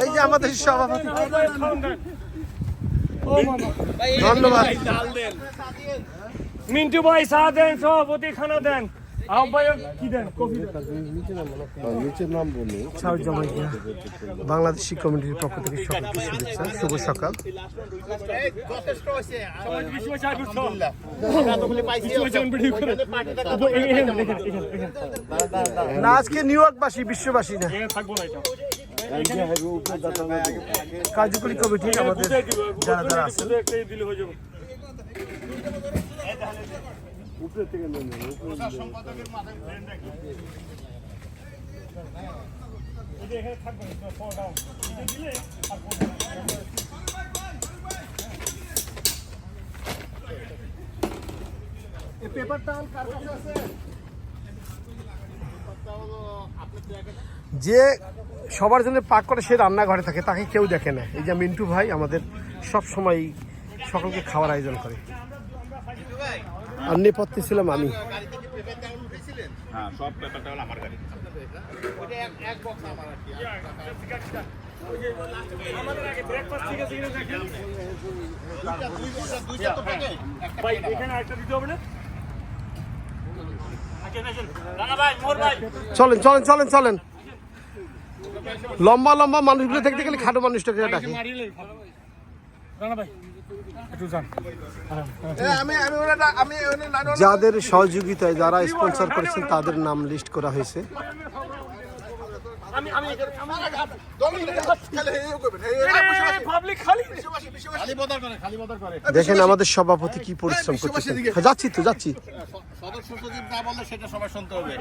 এই যে আমাদের সভাপতি, ধন্যবাদ। মিন্টু ভাই চা দেন, সভাপতি খানা দেন, আহ্বায়ক কি দেন? বাংলাদেশি কমিটির পক্ষ থেকে সকলকে শুভেচ্ছা, শুভ সকাল। না আজকে নিউ ইয়র্কবাসী, বিশ্ববাসী না, কার্যকরী কমিটি আমাদের যারা যারা আছে। যে সবার জন্য পাক করে সে রান্নাঘরে থাকে, তাকে কেউ দেখে না। এই যে মিন্টু ভাই আমাদের সব সময় সকলকে খাওয়ার আয়োজন করে। আর নেপথ্যে ছিলাম আমি। চলেন চলেন চলেন চলেন, লম্বা লম্বা মানুষগুলো দেখতে গেলে খাটো মানুষটাকে ডাকে। যাদের সহযোগিতায়, যারা স্পন্সর করেছেন তাদের নাম লিস্ট করা হয়েছে। দেখেন আমাদের সভাপতি কি পরিশ্রম করছে। যাচ্ছি তো যাচ্ছি। সদস্য সচিব না বললে সেটা সবাই শুনতে হবে।